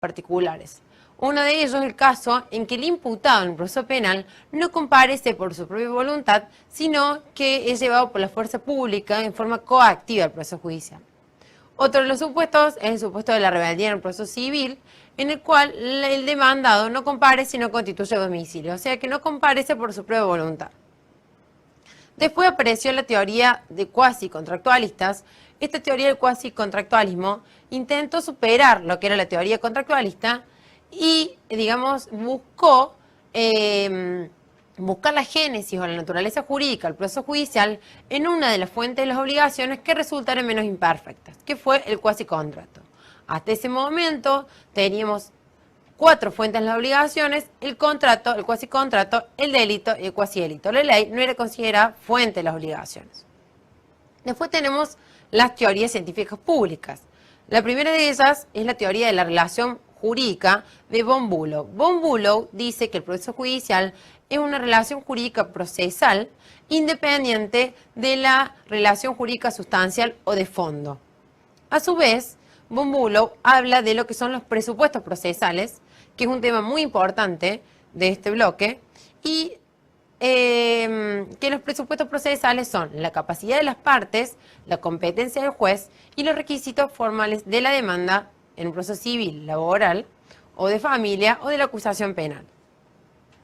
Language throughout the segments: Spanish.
particulares. Uno de ellos es el caso en que el imputado en el proceso penal no comparece por su propia voluntad, sino que es llevado por la fuerza pública en forma coactiva al proceso judicial. Otro de los supuestos es el supuesto de la rebeldía en el proceso civil, en el cual el demandado no comparece y no constituye domicilio, o sea que no comparece por su propia voluntad. Después apareció la teoría de cuasi-contractualistas. Esta teoría del cuasi-contractualismo intentó superar lo que era la teoría contractualista y, digamos, buscó buscar la génesis o la naturaleza jurídica del proceso judicial en una de las fuentes de las obligaciones que resultaron menos imperfectas, que fue el cuasi-contrato. Hasta ese momento teníamos 4 fuentes de las obligaciones: el contrato, el cuasi-contrato, el delito y el cuasi-delito. La ley no era considerada fuente de las obligaciones. Después tenemos las teorías científicas públicas. La primera de ellas es la teoría de la relación jurídica de von Bülow. Von Bülow dice que el proceso judicial es una relación jurídica procesal independiente de la relación jurídica sustancial o de fondo. A su vez, von Bülow habla de lo que son los presupuestos procesales, que es un tema muy importante de este bloque, y que los presupuestos procesales son la capacidad de las partes, la competencia del juez y los requisitos formales de la demanda en un proceso civil, laboral, o de familia, o de la acusación penal.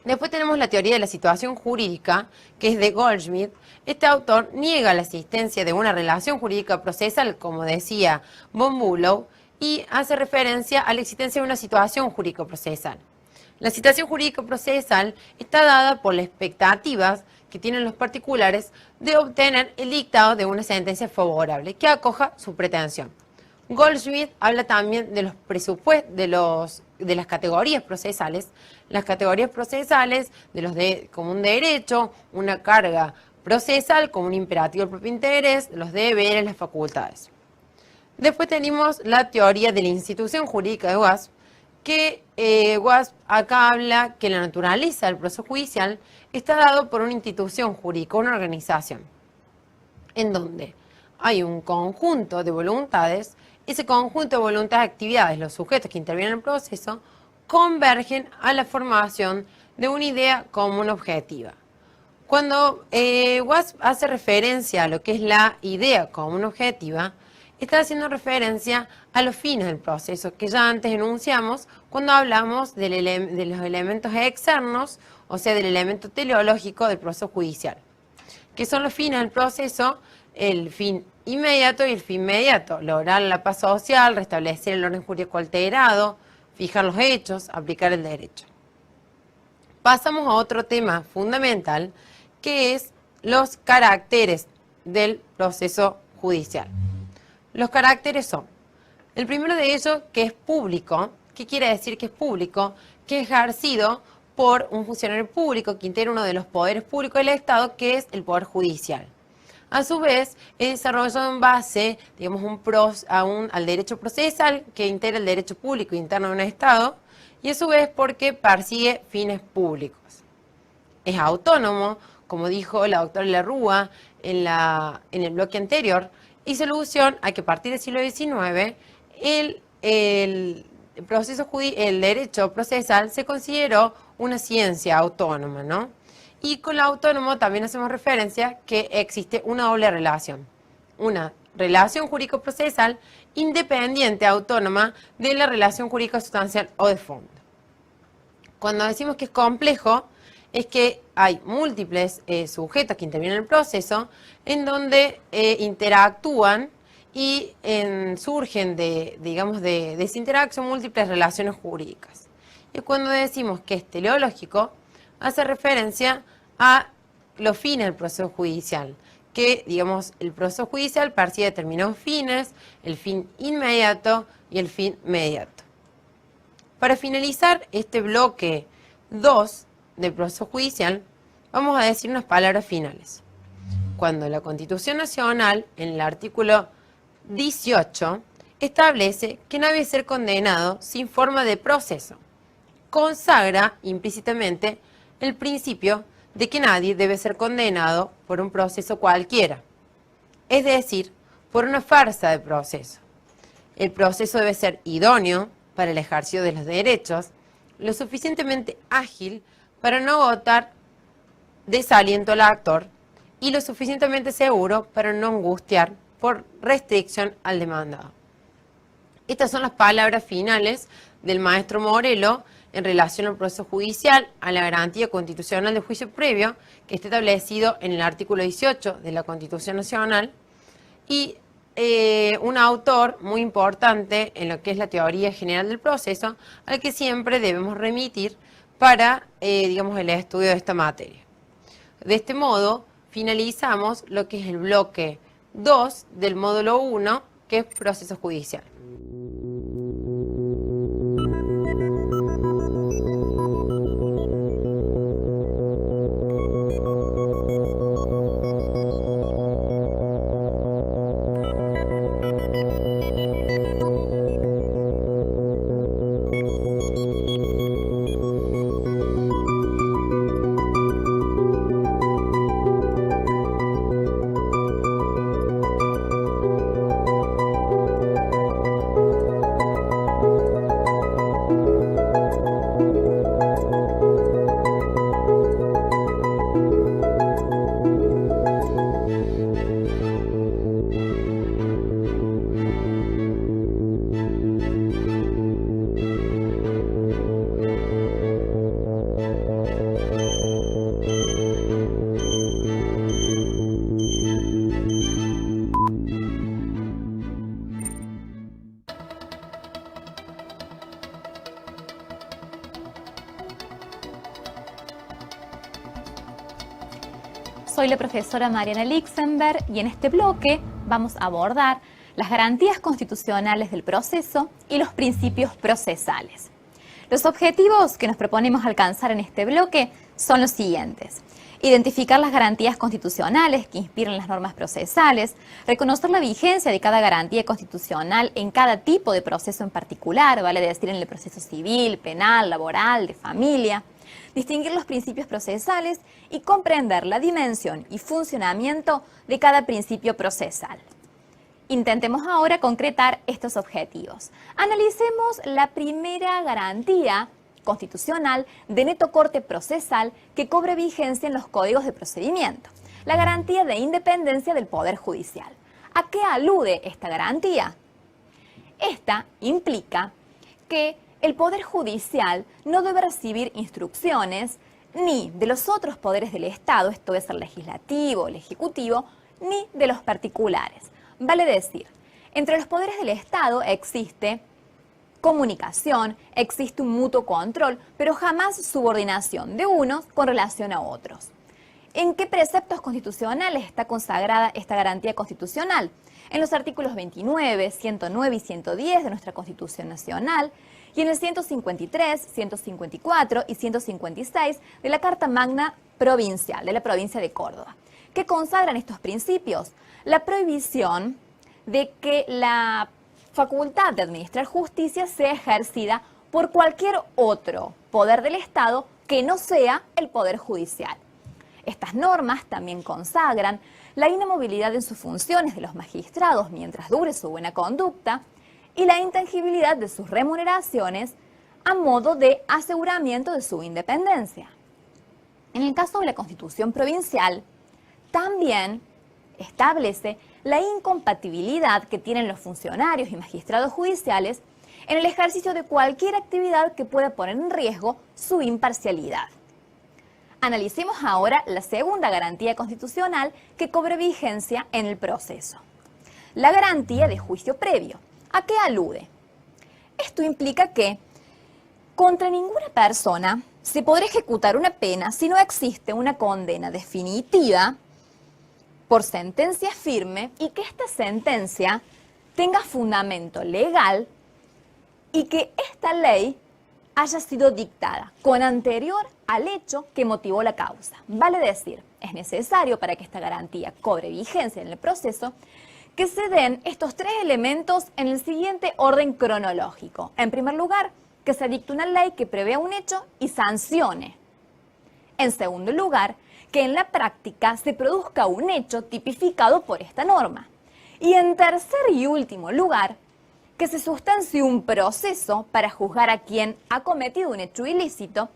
Después tenemos la teoría de la situación jurídica, que es de Goldschmidt. Este autor niega la existencia de una relación jurídica procesal, como decía von Bülow, y hace referencia a la existencia de una situación jurídico-procesal. La situación jurídico-procesal está dada por las expectativas que tienen los particulares de obtener el dictado de una sentencia favorable que acoja su pretensión. Goldschmidt habla también de los presupuestos, de las categorías procesales. Las categorías procesales de los de común derecho, una carga procesal como un imperativo del propio interés, los deberes, las facultades. Después tenemos la teoría de la institución jurídica de Wasp, que Wasp acá habla que la naturaleza del proceso judicial está dado por una institución jurídica, una organización, en donde hay un conjunto de voluntades. Ese conjunto de voluntades, actividades, los sujetos que intervienen en el proceso, convergen a la formación de una idea común objetiva. Cuando Wasp hace referencia a lo que es la idea común objetiva, está haciendo referencia a los fines del proceso, que ya antes enunciamos cuando hablamos de los elementos externos, o sea, del elemento teleológico del proceso judicial. ¿Qué son los fines del proceso? El fin inmediato y el fin inmediato: lograr la paz social, restablecer el orden jurídico alterado, fijar los hechos, aplicar el derecho. Pasamos a otro tema fundamental, que es los caracteres del proceso judicial. Los caracteres son: el primero de ellos, que es público. ¿Qué quiere decir que es público? Que es ejercido por un funcionario público que integra uno de los poderes públicos del Estado, que es el Poder Judicial. A su vez, es desarrollado en base, digamos, al derecho procesal, que integra el derecho público interno de un Estado, y a su vez porque persigue fines públicos. Es autónomo, como dijo la doctora Lerrúa en el bloque anterior, y solución a que a partir del siglo XIX el derecho procesal se consideró una ciencia autónoma, ¿no? Y con lo autónomo también hacemos referencia que existe una doble relación. Una relación jurídico-procesal independiente, autónoma, de la relación jurídico-sustancial o de fondo. Cuando decimos que es complejo, es que hay múltiples sujetos que intervienen en el proceso, en donde interactúan y surgen de esa interacción múltiples relaciones jurídicas. Y cuando decimos que es teleológico, hace referencia a los fines del proceso judicial, que, digamos, el proceso judicial persigue determinados fines: el fin inmediato y el fin mediato. Para finalizar este bloque 2 del proceso judicial, vamos a decir unas palabras finales. Cuando la Constitución Nacional, en el artículo 18, establece que no debe ser condenado sin forma de proceso, consagra implícitamente el principio de que nadie debe ser condenado por un proceso cualquiera, es decir, por una farsa de proceso. El proceso debe ser idóneo, para el ejercicio de los derechos, lo suficientemente ágil para no agotar desaliento al actor y lo suficientemente seguro para no angustiar por restricción al demandado. Estas son las palabras finales del maestro Morelo en relación al proceso judicial, a la garantía constitucional de juicio previo, que está establecido en el artículo 18 de la Constitución Nacional, y un autor muy importante en lo que es la teoría general del proceso, al que siempre debemos remitir para, digamos, el estudio de esta materia. De este modo, finalizamos lo que es el bloque 2 del módulo 1, que es proceso judicial. Soy la profesora Mariana Lichtenberg y en este bloque vamos a abordar las garantías constitucionales del proceso y los principios procesales. Los objetivos que nos proponemos alcanzar en este bloque son los siguientes: identificar las garantías constitucionales que inspiran las normas procesales, reconocer la vigencia de cada garantía constitucional en cada tipo de proceso en particular, vale decir en el proceso civil, penal, laboral, de familia, distinguir los principios procesales y comprender la dimensión y funcionamiento de cada principio procesal. Intentemos ahora concretar estos objetivos. Analicemos la primera garantía constitucional de neto corte procesal que cobre vigencia en los códigos de procedimiento, la garantía de independencia del Poder Judicial. ¿A qué alude esta garantía? Esta implica que el Poder Judicial no debe recibir instrucciones ni de los otros poderes del Estado, esto es el legislativo, el ejecutivo, ni de los particulares. Vale decir, entre los poderes del Estado existe comunicación, existe un mutuo control, pero jamás subordinación de unos con relación a otros. ¿En qué preceptos constitucionales está consagrada esta garantía constitucional? En los artículos 29, 109 y 110 de nuestra Constitución Nacional, y en el 153, 154 y 156 de la Carta Magna Provincial de la provincia de Córdoba. ¿Qué consagran estos principios? La prohibición de que la facultad de administrar justicia sea ejercida por cualquier otro poder del Estado que no sea el Poder Judicial. Estas normas también consagran la inamovilidad en sus funciones de los magistrados mientras dure su buena conducta y la intangibilidad de sus remuneraciones a modo de aseguramiento de su independencia. En el caso de la Constitución Provincial, también establece la incompatibilidad que tienen los funcionarios y magistrados judiciales en el ejercicio de cualquier actividad que pueda poner en riesgo su imparcialidad. Analicemos ahora la segunda garantía constitucional que cobre vigencia en el proceso. La garantía de juicio previo. ¿A qué alude? Esto implica que contra ninguna persona se podrá ejecutar una pena si no existe una condena definitiva por sentencia firme y que esta sentencia tenga fundamento legal y que esta ley haya sido dictada con anterior al hecho que motivó la causa. Vale decir, es necesario para que esta garantía cobre vigencia en el proceso que se den estos tres elementos en el siguiente orden cronológico. En primer lugar, que se dicte una ley que prevea un hecho y sancione. En segundo lugar, que en la práctica se produzca un hecho tipificado por esta norma. Y en tercer y último lugar, que se sustancie un proceso para juzgar a quien ha cometido un hecho ilícito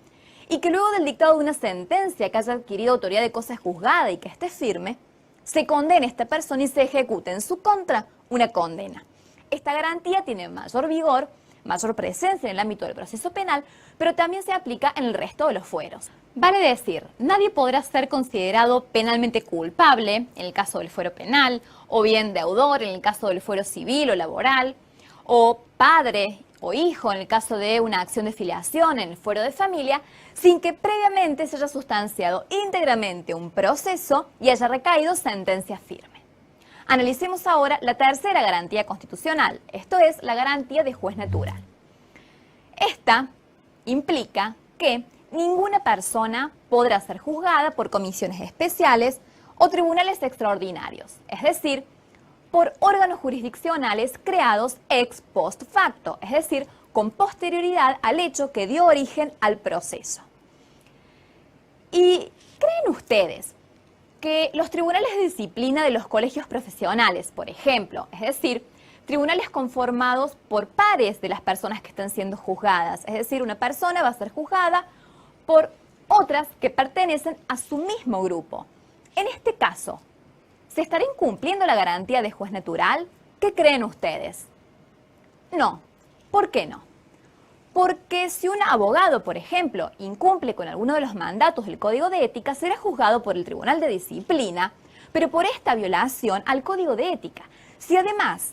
y que luego del dictado de una sentencia que haya adquirido autoridad de cosa juzgada y que esté firme, se condene a esta persona y se ejecute en su contra una condena. Esta garantía tiene mayor vigor, mayor presencia en el ámbito del proceso penal, pero también se aplica en el resto de los fueros. Vale decir, nadie podrá ser considerado penalmente culpable en el caso del fuero penal, o bien deudor en el caso del fuero civil o laboral, o padre o hijo en el caso de una acción de filiación en el fuero de familia, sin que previamente se haya sustanciado íntegramente un proceso y haya recaído sentencia firme. Analicemos ahora la tercera garantía constitucional, esto es la garantía de juez natural. Esta implica que ninguna persona podrá ser juzgada por comisiones especiales o tribunales extraordinarios, es decir, por órganos jurisdiccionales creados ex post facto, es decir, con posterioridad al hecho que dio origen al proceso. ¿Y creen ustedes que los tribunales de disciplina de los colegios profesionales, por ejemplo, es decir, tribunales conformados por pares de las personas que están siendo juzgadas, es decir, una persona va a ser juzgada por otras que pertenecen a su mismo grupo? En este caso, ¿se estará incumpliendo la garantía de juez natural? ¿Qué creen ustedes? No. ¿Por qué no? Porque si un abogado, por ejemplo, incumple con alguno de los mandatos del Código de Ética, será juzgado por el Tribunal de Disciplina, pero por esta violación al Código de Ética. Si además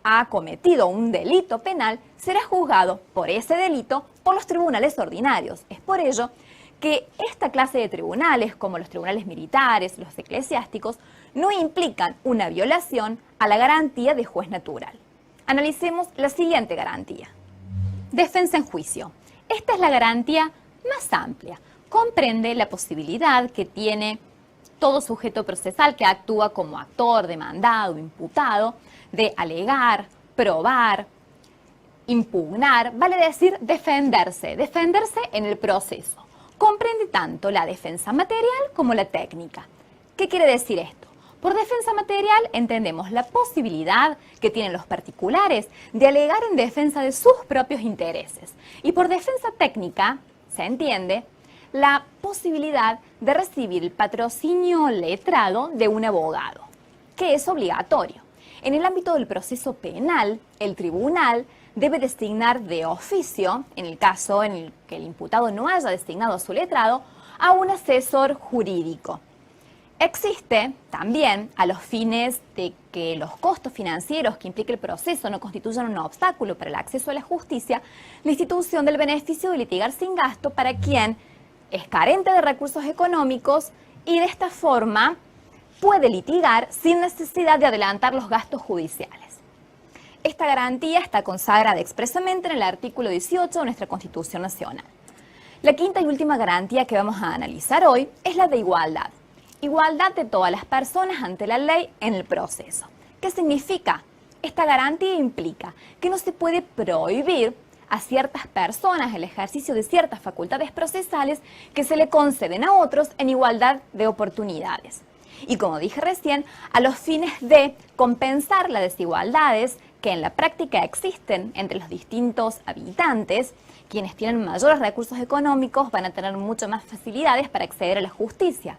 ha cometido un delito penal, será juzgado por ese delito por los tribunales ordinarios. Es por ello que esta clase de tribunales, como los tribunales militares, los eclesiásticos, no implican una violación a la garantía de juez natural. Analicemos la siguiente garantía. Defensa en juicio. Esta es la garantía más amplia. Comprende la posibilidad que tiene todo sujeto procesal que actúa como actor, demandado, imputado, de alegar, probar, impugnar, vale decir defenderse en el proceso. Comprende tanto la defensa material como la técnica. ¿Qué quiere decir esto? Por defensa material entendemos la posibilidad que tienen los particulares de alegar en defensa de sus propios intereses. Y por defensa técnica se entiende la posibilidad de recibir el patrocinio letrado de un abogado, que es obligatorio. En el ámbito del proceso penal, el tribunal debe designar de oficio, en el caso en el que el imputado no haya designado a su letrado, a un asesor jurídico. Existe también, a los fines de que los costos financieros que implique el proceso no constituyan un obstáculo para el acceso a la justicia, la institución del beneficio de litigar sin gasto para quien es carente de recursos económicos y de esta forma puede litigar sin necesidad de adelantar los gastos judiciales. Esta garantía está consagrada expresamente en el artículo 18 de nuestra Constitución Nacional. La quinta y última garantía que vamos a analizar hoy es la de igualdad. Igualdad de todas las personas ante la ley en el proceso. ¿Qué significa? Esta garantía implica que no se puede prohibir a ciertas personas el ejercicio de ciertas facultades procesales que se le conceden a otros en igualdad de oportunidades. Y como dije recién, a los fines de compensar las desigualdades que en la práctica existen entre los distintos habitantes, quienes tienen mayores recursos económicos van a tener mucho más facilidades para acceder a la justicia.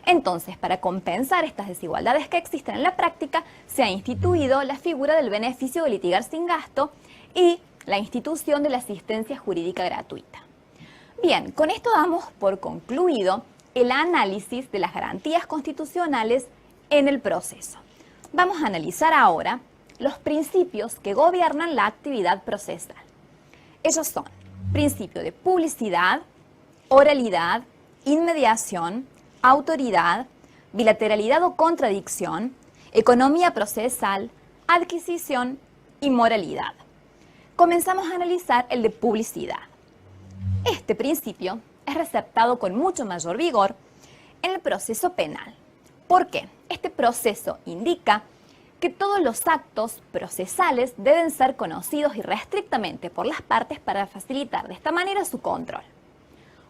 Entonces, para compensar estas desigualdades que existen en la práctica, se ha instituido la figura del beneficio de litigar sin gasto y la institución de la asistencia jurídica gratuita. Bien, con esto damos por concluido el análisis de las garantías constitucionales en el proceso. Vamos a analizar ahora los principios que gobiernan la actividad procesal. Ellos son principio de publicidad, oralidad, inmediación, autoridad, bilateralidad o contradicción, economía procesal, adquisición y moralidad. Comenzamos a analizar el de publicidad. Este principio es receptado con mucho mayor vigor en el proceso penal. ¿Por qué? Este proceso indica que todos los actos procesales deben ser conocidos irrestrictamente por las partes para facilitar de esta manera su control.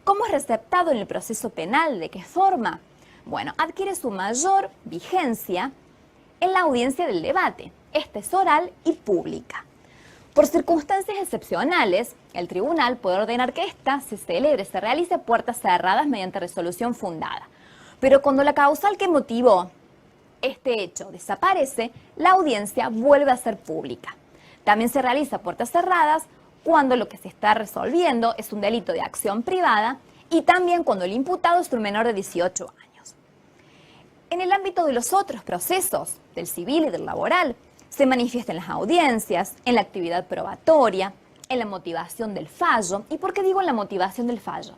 ¿Cómo es receptado en el proceso penal? ¿De qué forma? Bueno, adquiere su mayor vigencia en la audiencia del debate. Esta es oral y pública. Por circunstancias excepcionales, el tribunal puede ordenar que ésta se realice a puertas cerradas mediante resolución fundada. Pero cuando la causal que motivó este hecho desaparece, la audiencia vuelve a ser pública. También se realiza a puertas cerradas cuando lo que se está resolviendo es un delito de acción privada y también cuando el imputado es un menor de 18 años. En el ámbito de los otros procesos, del civil y del laboral, se manifiesta en las audiencias, en la actividad probatoria, en la motivación del fallo. ¿Y por qué digo en la motivación del fallo?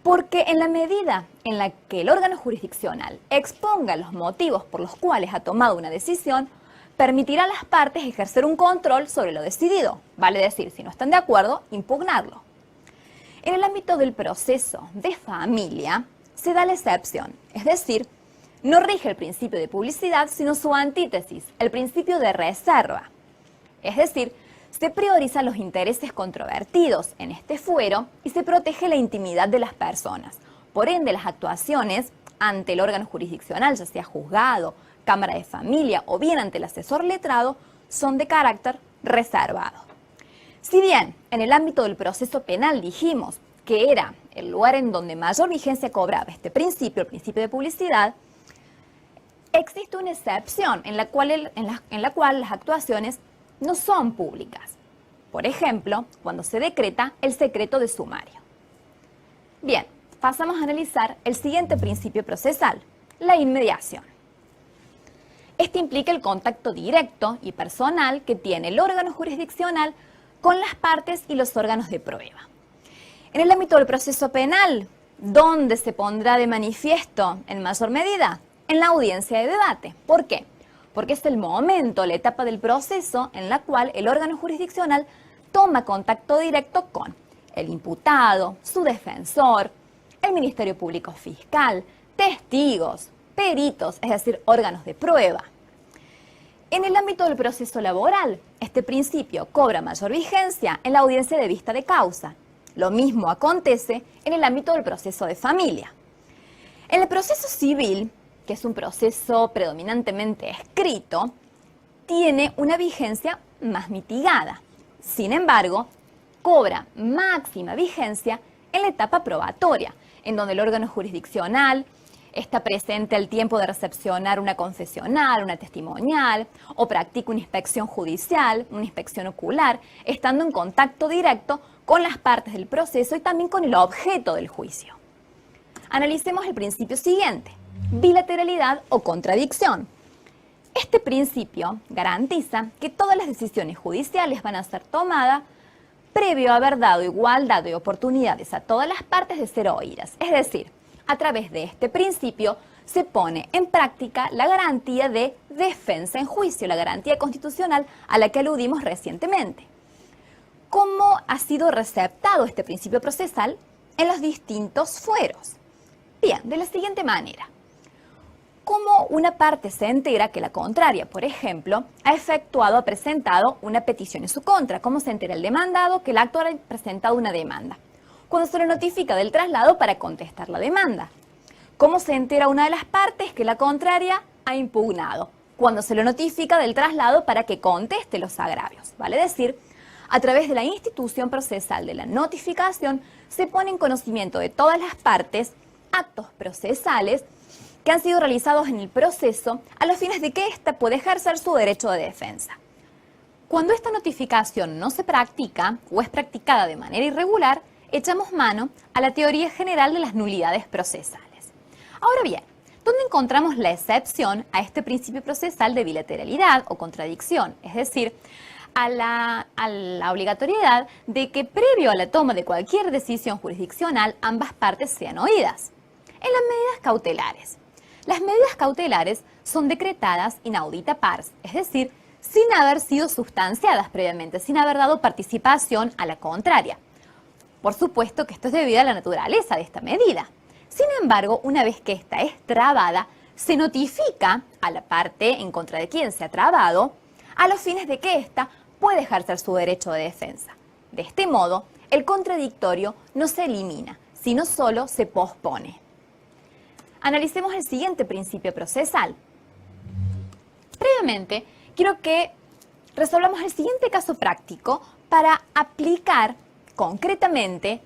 Porque en la medida en la que el órgano jurisdiccional exponga los motivos por los cuales ha tomado una decisión, permitirá a las partes ejercer un control sobre lo decidido, vale decir, si no están de acuerdo, impugnarlo. En el ámbito del proceso de familia, se da la excepción, es decir, no rige el principio de publicidad, sino su antítesis, el principio de reserva. Es decir, se priorizan los intereses controvertidos en este fuero y se protege la intimidad de las personas. Por ende, las actuaciones ante el órgano jurisdiccional, ya sea juzgado, cámara de familia o bien ante el asesor letrado, son de carácter reservado. Si bien en el ámbito del proceso penal dijimos que era el lugar en donde mayor vigencia cobraba este principio, el principio de publicidad, existe una excepción en la cual las actuaciones no son públicas. Por ejemplo, cuando se decreta el secreto de sumario. Bien, pasamos a analizar el siguiente principio procesal, la inmediación. Este implica el contacto directo y personal que tiene el órgano jurisdiccional con las partes y los órganos de prueba. En el ámbito del proceso penal, ¿dónde se pondrá de manifiesto en mayor medida? En la audiencia de debate. ¿Por qué? Porque es el momento, la etapa del proceso en la cual el órgano jurisdiccional toma contacto directo con el imputado, su defensor, el Ministerio Público Fiscal, testigos, peritos, es decir, órganos de prueba. En el ámbito del proceso laboral, este principio cobra mayor vigencia en la audiencia de vista de causa. Lo mismo acontece en el ámbito del proceso de familia. En el proceso civil, que es un proceso predominantemente escrito, tiene una vigencia más mitigada. Sin embargo, cobra máxima vigencia en la etapa probatoria, en donde el órgano jurisdiccional está presente al tiempo de recepcionar una confesional, una testimonial, o practica una inspección judicial, una inspección ocular, estando en contacto directo con las partes del proceso y también con el objeto del juicio. Analicemos el principio siguiente, bilateralidad o contradicción. Este principio garantiza que todas las decisiones judiciales van a ser tomadas previo a haber dado igualdad de oportunidades a todas las partes de ser oídas. Es decir, a través de este principio se pone en práctica la garantía de defensa en juicio, la garantía constitucional a la que aludimos recientemente. ¿Cómo ha sido receptado este principio procesal en los distintos fueros? Bien, de la siguiente manera. ¿Cómo una parte se entera que la contraria, por ejemplo, ha presentado una petición en su contra? ¿Cómo se entera el demandado que el actor ha presentado una demanda? Cuando se le notifica del traslado para contestar la demanda. ¿Cómo se entera una de las partes que la contraria ha impugnado? Cuando se le notifica del traslado para que conteste los agravios. Vale decir, a través de la institución procesal de la notificación se pone en conocimiento de todas las partes actos procesales que han sido realizados en el proceso a los fines de que ésta pueda ejercer su derecho de defensa. Cuando esta notificación no se practica o es practicada de manera irregular, echamos mano a la teoría general de las nulidades procesales. Ahora bien, ¿dónde encontramos la excepción a este principio procesal de bilateralidad o contradicción? Es decir, a la obligatoriedad de que previo a la toma de cualquier decisión jurisdiccional ambas partes sean oídas. En las medidas cautelares. Las medidas cautelares son decretadas in audita pars, es decir, sin haber sido sustanciadas previamente, sin haber dado participación a la contraria. Por supuesto que esto es debido a la naturaleza de esta medida. Sin embargo, una vez que esta es trabada, se notifica a la parte en contra de quien se ha trabado a los fines de que ésta pueda ejercer su derecho de defensa. De este modo, el contradictorio no se elimina, sino solo se pospone. Analicemos el siguiente principio procesal. Previamente, quiero que resolvamos el siguiente caso práctico para aplicar concretamente